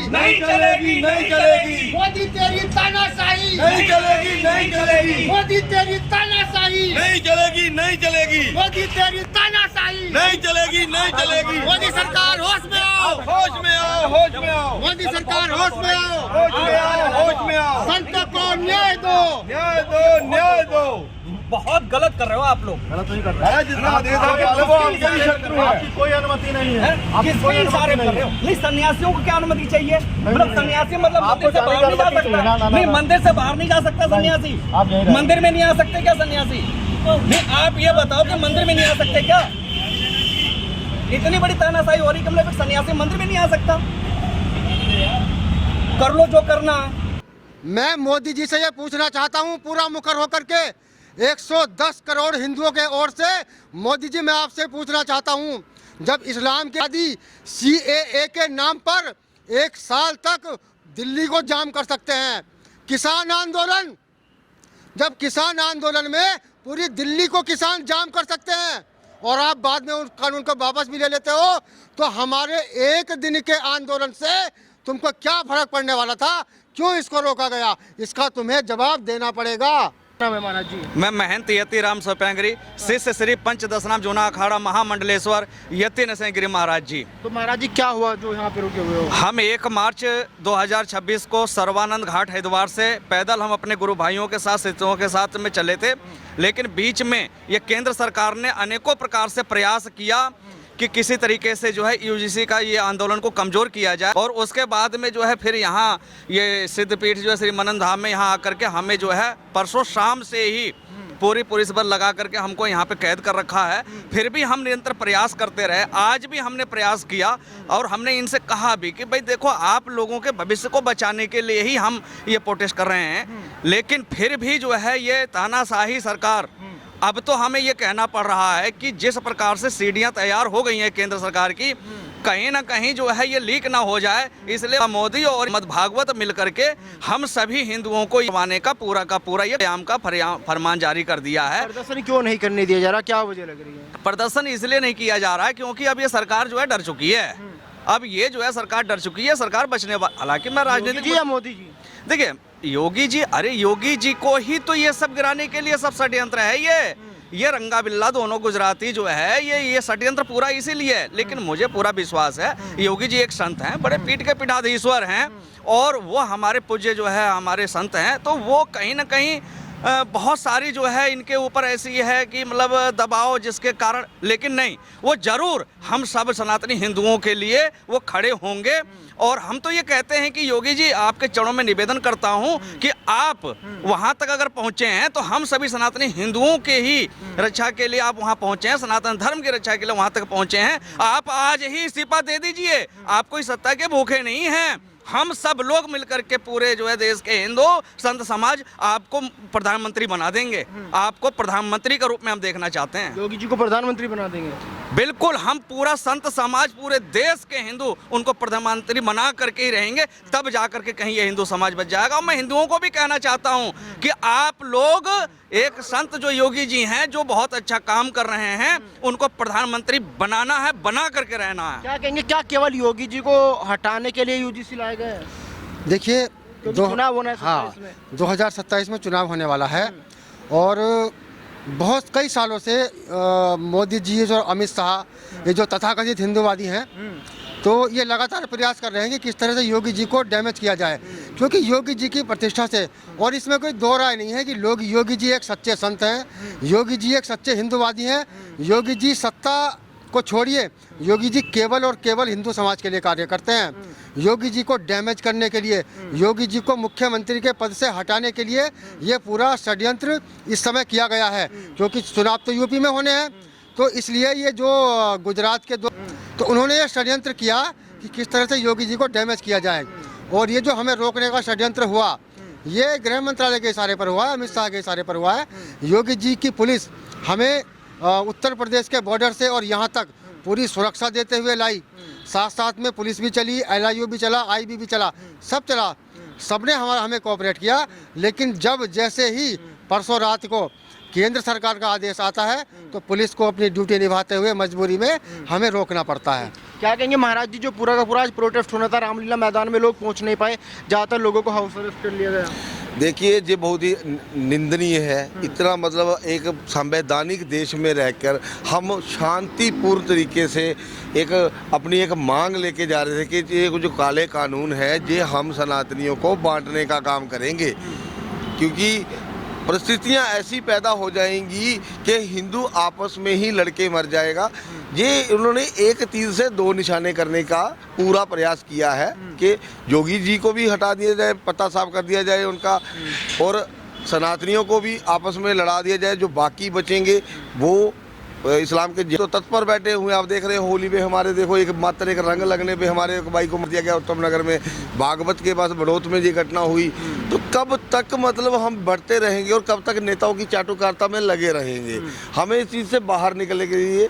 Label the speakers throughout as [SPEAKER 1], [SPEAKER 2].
[SPEAKER 1] नहीं चलेगी, नहीं चलेगी।
[SPEAKER 2] मोदी तेरी तानाशाही
[SPEAKER 1] नहीं चलेगी, नहीं चलेगी।
[SPEAKER 2] मोदी तेरी तानाशाही
[SPEAKER 1] नहीं चलेगी, नहीं चलेगी।
[SPEAKER 2] मोदी तेरी तानाशाही
[SPEAKER 1] नहीं चलेगी, नहीं चलेगी।
[SPEAKER 2] मोदी सरकार होश में आओ,
[SPEAKER 1] होश में आओ, होश में आओ,
[SPEAKER 2] मोदी सरकार होश में आओ,
[SPEAKER 1] होश में आओ, होश में आओ।
[SPEAKER 2] संतों को न्याय दो,
[SPEAKER 1] न्याय दो, न्याय दो।
[SPEAKER 3] बहुत गलत कर रहे हो आप लोग।
[SPEAKER 1] गलत नहीं कर रहे हैं। जितना आदेश है वो आपके ही शत्रु है। आपकी कोई अनुमति नहीं है।
[SPEAKER 3] किसके इशारे कर रहे हो? नहीं, सन्यासियों को क्या अनुमति चाहिए? मतलब सन्यासी मतलब मंदिर से बाहर नहीं जा सकता? नहीं, मंदिर से बाहर नहीं जा सकता सन्यासी? मंदिर में नहीं आ सकते क्या सन्यासी? नहीं, आप ये बताओ कि मंदिर में नहीं आ सकते क्या? इतनी बड़ी तानाशाही हो रही कि मतलब सन्यासी मंदिर में नहीं आ सकता? कर लो जो करना है।
[SPEAKER 2] मैं मोदी जी से ये पूछना चाहता हूँ पूरा मुखर होकर के 110 करोड़ हिंदुओं के ओर से, मोदी जी मैं आपसे पूछना चाहता हूँ, जब इस्लाम के आदि CAA के नाम पर 1 साल तक दिल्ली को जाम कर सकते हैं, किसान आंदोलन, जब किसान आंदोलन में पूरी दिल्ली को किसान जाम कर सकते हैं और आप बाद में उस कानून को वापस भी ले लेते हो, तो हमारे एक दिन के आंदोलन से तुमको क्या फर्क पड़ने वाला था? क्यों इसको रोका गया? इसका तुम्हें जवाब देना पड़ेगा। महाराज जी,
[SPEAKER 3] मैं महंत यति राम सोप्यांगिरी, शिष्य श्री पंचदशनाम जूना अखाड़ा महामंडलेश्वर यति नरसिंह गिरी महाराज जी।
[SPEAKER 2] तो महाराज जी क्या हुआ जो यहाँ पे रुके हुए हो?
[SPEAKER 3] हम 1 मार्च 2026 को सर्वानंद घाट हरिद्वार से पैदल हम अपने गुरु भाइयों के साथ, शिष्यों के साथ में चले थे, लेकिन बीच में ये केंद्र सरकार ने अनेकों प्रकार से प्रयास किया कि किसी तरीके से जो है UGC का ये आंदोलन को कमज़ोर किया जाए, और उसके बाद में जो है फिर यहाँ ये सिद्धपीठ जो है श्री मनन धाम में यहाँ आकर के हमें जो है परसों शाम से ही पूरी पुलिस बल लगा करके हमको यहाँ पे कैद कर रखा है। फिर भी हम निरंतर प्रयास करते रहे, आज भी हमने प्रयास किया और हमने इनसे कहा भी कि भाई देखो, आप लोगों के भविष्य को बचाने के लिए ही हम ये प्रोटेस्ट कर रहे हैं, लेकिन फिर भी जो है ये तानाशाही सरकार, अब तो हमें ये कहना पड़ रहा है कि जिस प्रकार से सीढ़ियां तैयार हो गई हैं केंद्र सरकार की, कहीं ना कहीं जो है ये लीक ना हो जाए, इसलिए मोदी और मद भागवत मिलकर के हम सभी हिंदुओं को मानने का पूरा ये कयाम का फरमान जारी कर दिया है।
[SPEAKER 2] प्रदर्शन क्यों नहीं करने दिया जा रहा? क्या वजह लग रही है?
[SPEAKER 3] प्रदर्शन इसलिए नहीं किया जा रहा है क्योंकि अब ये सरकार जो है डर चुकी है। अब ये जो है सरकार डर चुकी है, सरकार बचने वाली। हालांकि मैं राजनीतिक
[SPEAKER 2] या मोदी जी,
[SPEAKER 3] देखिए योगी जी, अरे योगी जी को ही तो ये सब गिराने के लिए सब षड्यंत्र है। ये रंगा बिल्ला दोनों गुजराती जो है ये षड्यंत्र पूरा इसीलिए है। लेकिन मुझे पूरा विश्वास है योगी जी एक संत हैं, बड़े पीठ के पीठाधीश्वर हैं, और वो हमारे पूज्य जो है हमारे संत हैं, तो वो कहीं ना कहीं बहुत सारी जो है इनके ऊपर ऐसी है कि मतलब दबाव जिसके कारण, लेकिन नहीं, वो जरूर हम सब सनातनी हिंदुओं के लिए वो खड़े होंगे। और हम तो ये कहते हैं कि योगी जी आपके चरणों में निवेदन करता हूं कि आप वहां तक अगर पहुंचे हैं तो हम सभी सनातनी हिंदुओं के ही रक्षा के लिए आप वहां पहुंचे हैं, सनातन धर्म की रक्षा के लिए वहां तक पहुंचे हैं। आप आज ही इस्तीफा दे दीजिए, आप कोई सत्ता के भूखे नहीं हैं। हम सब लोग मिलकर के पूरे जो है देश के हिंदू संत समाज आपको प्रधानमंत्री बना देंगे। आपको प्रधानमंत्री के रूप में हम देखना चाहते हैं।
[SPEAKER 2] योगी जी को प्रधानमंत्री बना देंगे?
[SPEAKER 3] बिल्कुल, हम पूरा संत समाज, पूरे देश के हिंदू उनको प्रधानमंत्री बना करके ही रहेंगे, तब जाकर के कहीं ये हिंदू समाज बच जाएगा। और मैं हिंदुओं को भी कहना चाहता हूं कि आप लोग एक संत जो योगी जी हैं, जो बहुत अच्छा काम कर रहे हैं, उनको प्रधानमंत्री बनाना है, बना करके रहना है।
[SPEAKER 2] क्या कहेंगे, क्या केवल योगी जी को हटाने के लिए UGC लाए गए हैं?
[SPEAKER 4] देखिए,
[SPEAKER 2] चुनाव होना है
[SPEAKER 4] 2027 में चुनाव होने वाला है, और बहुत कई सालों से मोदी जी और अमित शाह, ये जो तथाकथित हिंदूवादी हैं, तो ये लगातार प्रयास कर रहे हैं कि किस तरह से योगी जी को डैमेज किया जाए, क्योंकि योगी जी की प्रतिष्ठा से, और इसमें कोई दो राय नहीं है कि योगी जी एक सच्चे संत हैं, योगी जी एक सच्चे हिंदूवादी हैं। योगी जी सत्ता को छोड़िए, योगी जी केवल और केवल हिंदू समाज के लिए कार्य करते हैं। योगी जी को डैमेज करने के लिए, योगी जी को मुख्यमंत्री के पद से हटाने के लिए ये पूरा षड्यंत्र इस समय किया गया है, क्योंकि चुनाव तो यूपी में होने हैं, तो इसलिए ये जो गुजरात के तो उन्होंने ये षड्यंत्र किया कि किस तरह से योगी जी को डैमेज किया जाए। और ये जो हमें रोकने का षड्यंत्र हुआ, ये गृह मंत्रालय के इशारे पर हुआ है, अमित शाह के इशारे पर हुआ है। योगी जी की पुलिस हमें उत्तर प्रदेश के बॉर्डर से और यहाँ तक पूरी सुरक्षा देते हुए लाई, साथ साथ में पुलिस भी चली, LIU भी चला, IB भी चला, सब चला, सबने हमें कोऑपरेट किया। लेकिन जब जैसे ही परसों रात को केंद्र सरकार का आदेश आता है, तो पुलिस को अपनी ड्यूटी निभाते हुए मजबूरी में हमें रोकना पड़ता है।
[SPEAKER 5] क्या कहेंगे महाराज जी, जो पूरा का पूरा आज प्रोटेस्ट होना था रामलीला मैदान में, लोग पहुंच नहीं पाए, ज़्यादातर लोगों को हाउस अरेस्ट कर लिया गया।
[SPEAKER 6] देखिए ये बहुत ही निंदनीय है। इतना मतलब एक संवैधानिक देश में रहकर हम शांतिपूर्ण तरीके से एक अपनी एक मांग लेके जा रहे थे कि ये जो काले कानून है ये हम सनातनियों को बांटने का काम करेंगे, क्योंकि परिस्थितियां ऐसी पैदा हो जाएंगी कि हिंदू आपस में ही लड़के मर जाएगा। ये उन्होंने एक तीर से दो निशाने करने का पूरा प्रयास किया है कि योगी जी को भी हटा दिया जाए, पत्ता साफ कर दिया जाए उनका, और सनातनियों को भी आपस में लड़ा दिया जाए। जो बाकी बचेंगे वो इस्लाम के जो तत्पर बैठे हुए आप देख रहे हो। होली पे हमारे देखो एक मात्र एक रंग लगने पे हमारे एक भाई को मार दिया गया उत्तम नगर में, भागवत के पास बड़ौत में ये घटना हुई। तो कब तक मतलब हम बढ़ते रहेंगे और कब तक नेताओं की चाटुकारिता में लगे रहेंगे? हमें इस चीज़ से बाहर निकलने के लिए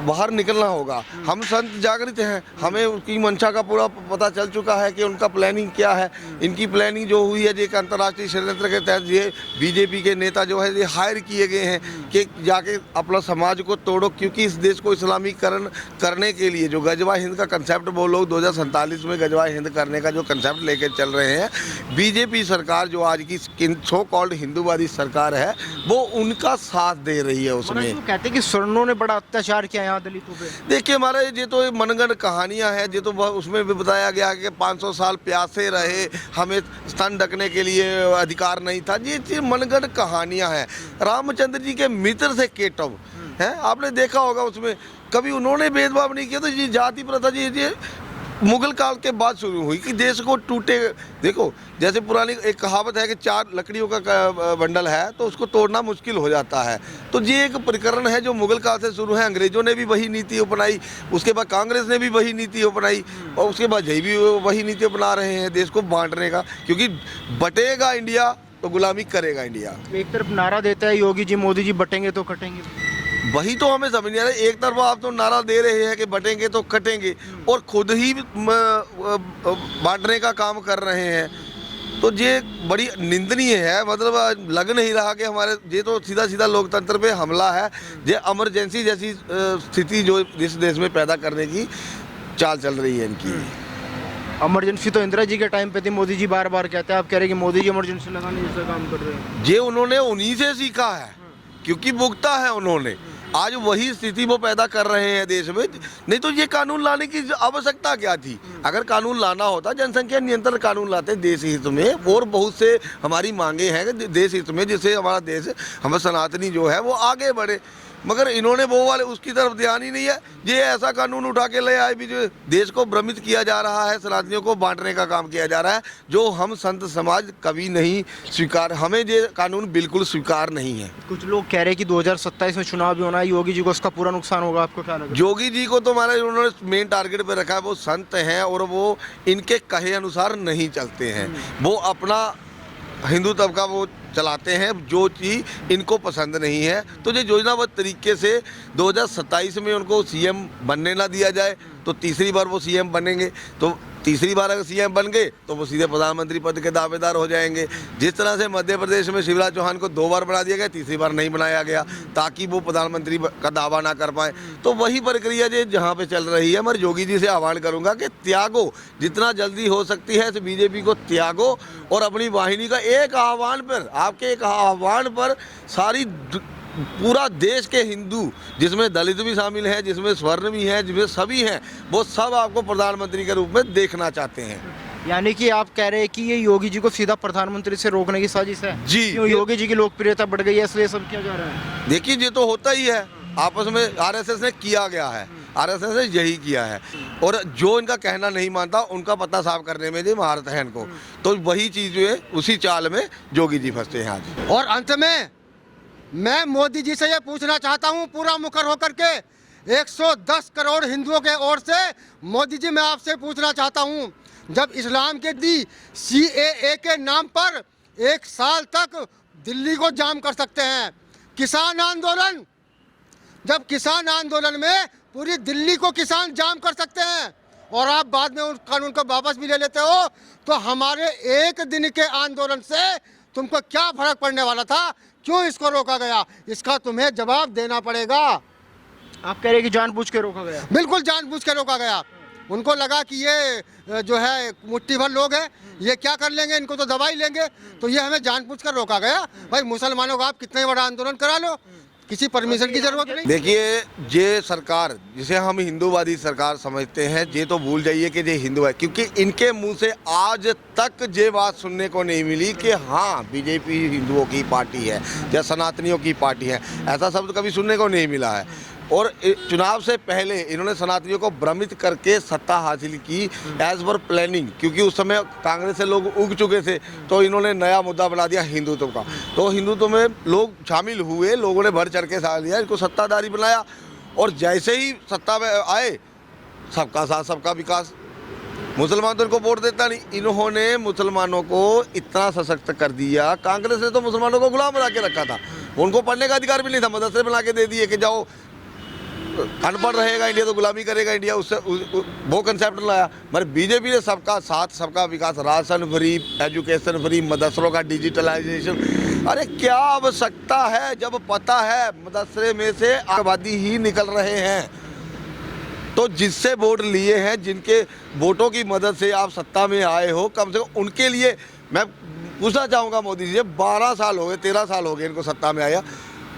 [SPEAKER 6] बाहर निकलना होगा। हम संत जागृत हैं, हमें उनकी मंशा का पूरा पता चल चुका है कि उनका प्लानिंग क्या है। इनकी प्लानिंग जो हुई है, एक अंतर्राष्ट्रीय षड्यंत्र के तहत ये बीजेपी के नेता जो है ये हायर किए गए हैं कि जाके अपना समाज को तोड़ो, क्योंकि इस देश को इस्लामीकरण करने के लिए जो गजवा हिंद का कंसेप्ट वो लोग 2047 में गजवा हिंद करने का जो कंसेप्ट लेके चल रहे हैं, बीजेपी सरकार जो आज की सो कॉल्ड हिंदूवादी सरकार है वो उनका साथ दे रही है। उसमें
[SPEAKER 5] कहते हैं कि स्वर्णों ने बड़ा अत्याचार किया यहाँ दलितों पे।
[SPEAKER 6] देखिए हमारे ये तो मनगढ़ कहानियां हैं, ये तो उसमें भी बताया गया कि 500 साल प्यासे रहे, हमें स्तन ढकने के लिए अधिकार नहीं था। ये मनगढ़ कहानियां हैं। रामचंद्र जी के मित्र से केटव हैं, आपने देखा होगा, उसमें कभी उन्होंने भेदभाव नहीं किया। तो ये जाति प्रथा ये मुगल काल के बाद शुरू हुई कि देश को टूटे। देखो जैसे पुरानी एक कहावत है कि 4 लकड़ियों का बंडल है तो उसको तोड़ना मुश्किल हो जाता है। तो ये एक प्रकरण है जो मुगल काल से शुरू है। अंग्रेजों ने भी वही नीति अपनाई, उसके बाद कांग्रेस ने भी वही नीति अपनाई, और उसके बाद यही भी वही नीति अपना रहे हैं देश को बांटने का, क्योंकि बटेगा इंडिया तो गुलामी करेगा इंडिया।
[SPEAKER 5] एक तरफ नारा देता है योगी जी मोदी जी, बटेंगे तो कटेंगे।
[SPEAKER 6] वही तो हमें समझ नहीं आ रहा है। एक तरफ आप तो नारा दे रहे हैं कि बटेंगे तो कटेंगे और खुद ही बांटने का काम कर रहे हैं, तो ये बड़ी निंदनीय है। मतलब लग नहीं रहा कि हमारे ये तो सीधा सीधा लोकतंत्र पे हमला है। ये इमरजेंसी जैसी स्थिति जो इस देश में पैदा करने की चाल चल रही है इनकी।
[SPEAKER 5] इमरजेंसी तो इंदिरा जी के टाइम पे थी, मोदी जी बार बार कहते हैं, आप कह रहे हैं कि मोदी जी इमरजेंसी लगाने जैसा काम कर रहे हैं।
[SPEAKER 6] ये उन्होंने उन्हीं से सीखा है, क्योंकि भुगता है उन्होंने। आज वही स्थिति वो पैदा कर रहे हैं देश में। नहीं तो ये कानून लाने की आवश्यकता क्या थी? अगर कानून लाना होता, जनसंख्या नियंत्रण कानून लाते देश हित में, और बहुत से हमारी मांगे हैं कि देश हित में, जिससे हमारा देश, हमारे सनातनी जो है वो आगे बढ़े। मगर इन्होंने वो वाले उसकी तरफ ध्यान ही नहीं है। ये ऐसा कानून उठा के ले आए भी जो देश को भ्रमित किया जा रहा है, सनातनियों को बांटने का काम किया जा रहा है, जो हम संत समाज कभी नहीं स्वीकार, हमें ये कानून बिल्कुल स्वीकार नहीं है।
[SPEAKER 5] कुछ लोग कह रहे हैं कि 2027 में चुनाव भी होना है, योगी जी को उसका पूरा नुकसान होगा, आपको क्या लगता है?
[SPEAKER 6] योगी जी को तो हमारे उन्होंने मेन टारगेट पे रखा है। वो संत हैं और वो इनके कहे अनुसार नहीं चलते हैं। वो अपना हिंदू तबका वो चलाते हैं, जो चीज़ इनको पसंद नहीं है। तो ये योजनाबद्ध तरीके से 2027 में उनको सीएम बनने ना दिया जाए, तो तीसरी बार वो सीएम बनेंगे। तो तीसरी बार अगर सीएम बन गए तो वो सीधे प्रधानमंत्री पद के दावेदार हो जाएंगे। जिस तरह से मध्य प्रदेश में शिवराज चौहान को 2 बार बना दिया गया, तीसरी बार नहीं बनाया गया ताकि वो प्रधानमंत्री का दावा ना कर पाए। तो वही प्रक्रिया जो जहाँ पे चल रही है। मैं योगी जी से आह्वान करूँगा कि त्यागो, जितना जल्दी हो सकती है इस बीजेपी को त्यागो, और अपनी वाहिनी का एक आह्वान पर, आपके एक आह्वान पर सारी पूरा देश के हिंदू, जिसमें दलित भी शामिल हैं, जिसमें स्वर्ण भी हैं, जिसमें सभी हैं, वो सब आपको प्रधानमंत्री के रूप में देखना चाहते हैं।
[SPEAKER 5] यानी कि आप कह रहे हैं कि ये योगी जी को सीधा प्रधानमंत्री से रोकने की साजिश है?
[SPEAKER 6] जी,
[SPEAKER 5] क्यों योगी जी की लोकप्रियता बढ़ गई है इसलिए सब किया जा रहा है?
[SPEAKER 6] देखिए ये तो होता ही है, आपस में आरएसएस ने किया गया है, आरएसएस ने यही किया है, और जो इनका कहना नहीं मानता उनका पत्ता साफ करने में जो महारत है इनको। तो वही चीज़ जो है उसी चाल में योगी जी फंसते हैं आज।
[SPEAKER 2] और अंत में मैं मोदी जी से ये पूछना चाहता हूँ, पूरा मुखर होकर के 110 करोड़ हिंदुओं के ओर से, मोदी जी मैं आपसे पूछना चाहता हूँ, जब इस्लाम के दी CAA के नाम पर 1 साल तक दिल्ली को जाम कर सकते हैं, किसान आंदोलन, जब किसान आंदोलन में पूरी दिल्ली को किसान जाम कर सकते हैं, और आप बाद में उस कानून को वापस भी ले लेते हो, तो हमारे 1 दिन के आंदोलन से तुमको क्या फर्क पड़ने वाला था? क्यों इसको रोका गया? इसका तुम्हें जवाब देना पड़ेगा।
[SPEAKER 5] आप कह रहे हैं कि जानबूझ के रोका गया?
[SPEAKER 2] बिल्कुल जानबूझ के रोका गया। उनको लगा कि ये जो है मुट्ठी भर लोग हैं, ये क्या कर लेंगे, इनको तो दबा ही लेंगे, तो ये हमें जानबूझ कर रोका गया। भाई मुसलमानों का आप कितना ही बड़ा आंदोलन करा लो, किसी परमिशन की जरूरत नहीं।
[SPEAKER 6] देखिए, ये सरकार जिसे हम हिंदूवादी सरकार समझते हैं, ये तो भूल जाइए कि ये हिंदू है, क्योंकि इनके मुंह से आज तक ये बात सुनने को नहीं मिली कि हाँ बीजेपी हिंदुओं की पार्टी है या सनातनियों की पार्टी है। ऐसा शब्द कभी सुनने को नहीं मिला है। और चुनाव से पहले इन्होंने सनातनियों को भ्रमित करके सत्ता हासिल की एज पर प्लानिंग, क्योंकि उस समय कांग्रेस से लोग उग चुके थे, तो इन्होंने नया मुद्दा बना दिया हिंदुत्व का। तो हिंदुत्व में लोग शामिल हुए, लोगों ने बढ़ चढ़ के साथ लिया, इनको सत्ताधारी बनाया। और जैसे ही सत्ता में आए, सबका साथ सबका विकास, मुसलमान तो इनको वोट देता नहीं। इन्होंने मुसलमानों को इतना सशक्त कर दिया। कांग्रेस ने तो मुसलमानों को गुलाम बना के रखा था, उनको पढ़ने का अधिकार भी नहीं था, मदरसे बना के दे दिए कि जाओ अनपढ़ रहेगा इंडिया तो गुलामी करेगा इंडिया, उससे वो कंसेप्ट लाया। मगर बीजेपी ने सबका साथ सबका विकास, राशन फ्री, एजुकेशन फ्री, मदरसों का डिजिटलाइजेशन। अरे क्या आवश्यकता है जब पता है मदरसे में से आबादी ही निकल रहे हैं। तो जिससे वोट लिए हैं, जिनके वोटों की मदद से आप सत्ता में आए हो, कम से कम उनके लिए मैं पूछना चाहूँगा मोदी जी से, 12 साल हो गए, 13 साल हो गए इनको सत्ता में आया,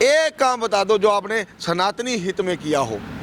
[SPEAKER 6] एक काम बता दो जो आपने सनातनी हित में किया हो।